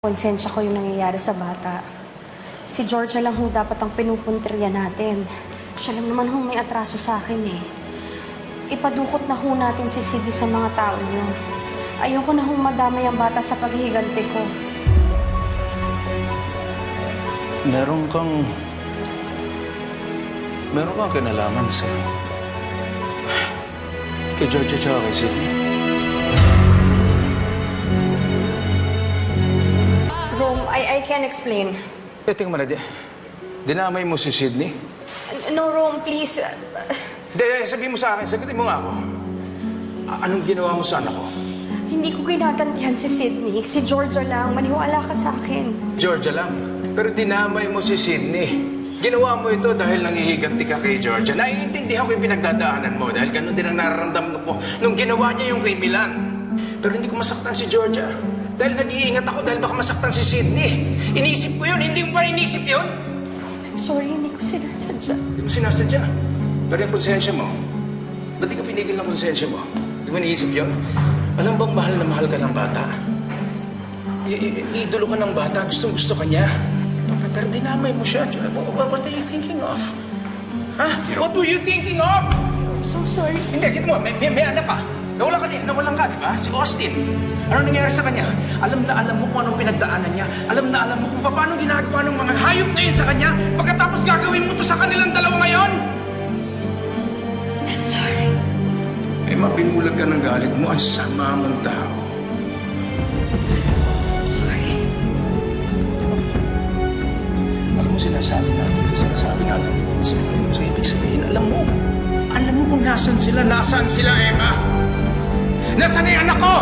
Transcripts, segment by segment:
Konsensya ko yung nangyayari sa bata. Si Georgia lang ho dapat ang pinupuntirya natin. Siya lang naman ho may atraso sa akin eh. Ipadukot na ho natin si Sydney sa mga tao niyo. Ayoko na hong madamay ang bata sa paghihigante ko. Meron kang kinalaman sa kay Georgia tsaka kay Sydney. Rome, I can't explain. Tingnan mo na, dinamay mo si Sydney? No, Rome, please. Hindi, sabihin mo sa akin, sagutin mo nga ako. Anong ginawa mo sa anak ko? Hindi ko ginagantihan si Sydney. Si Georgia lang. Maniwala ka sa akin. Georgia lang. Pero dinamay mo si Sydney. Ginawa mo ito dahil nangihiganti ka kay Georgia. Naiintindihan ko yung pinagdadaanan mo dahil ganun din ang nararamdaman ko nung ginawa niya yung kay Milan. Pero hindi ko masaktan si Georgia. Dahil nag-iingat ako dahil baka masaktan si Sydney. Iniisip ko yun. Hindi mo pa iniisip yun? I'm sorry, hindi ko sinasadya. Hindi mo sinasadya. Pero yung konsensya mo, ba't di ka pinigil ng konsensya mo? Hindi mo iniisip yun? Alam bang mahal na mahal ka ng bata? Idolo ka ng bata. Gusto ka niya. Pero dinamay mo siya. What are you thinking of? Huh? What were you thinking of? I'm so sorry. Hindi, kita mo, may anak ka. Nawalan ka, di ba? Si Austin. Ano nangyari sa kanya? Alam na alam mo kung anong pinagdaanan niya. Alam na alam mo kung paano ginagawa ng mga hayop ngayon sa kanya. Pagkatapos gagawin mo to sa kanilang dalawa ngayon. I'm sorry. Eh, mabimulag ka ng galit mo. Ang sama mong tao. I'm sorry. Alam mo, sinasabi natin sa ibig sabihin. Alam mo kung nasaan sila, Emma. Nasaan na yung anak ko?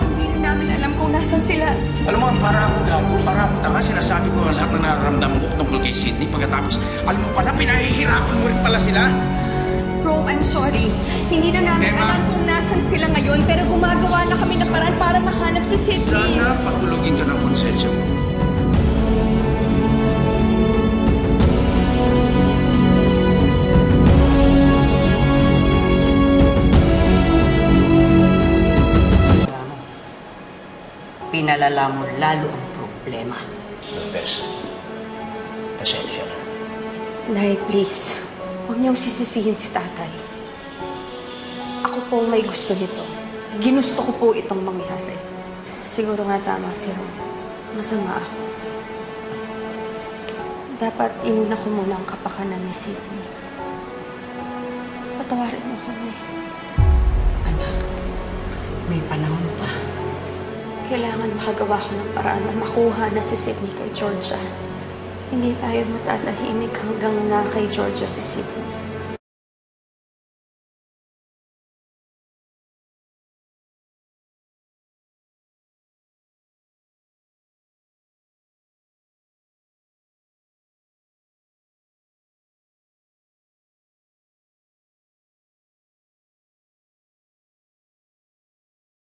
Hindi rin namin alam kung nasan sila. Alam mo, para akong gago, para akong tanga, sinasabi ko ang lahat na nararamdaman ko tungkol kay Sydney. Pagkatapos, alam mo pala, pinahihirapan mo rin pala sila. Rome, I'm sorry. Hindi na namin Emma, alam kung nasan sila ngayon, pero gumagawa na kami ng paraan para mahanap si Sydney. Sana patulugin ka ng konsensya mo. Pinalala mo lalo ang problema. Bes, pasensya na. Nay, please. Huwag niyong sisisihin si tatay. Ako po ang may gusto nito. Ginusto ko po itong mangyari. Siguro nga tama si Ron. Masama ako. Dapat inuna ko muna ang kapakanan ni Sydney. Patawarin mo ko, Nay. Anak, may panahon pa. Kailangan makagawa ko ng paraan na makuha na si Sydney kay Georgia. Hindi tayo matatahimik hanggang na kay Georgia si Sydney.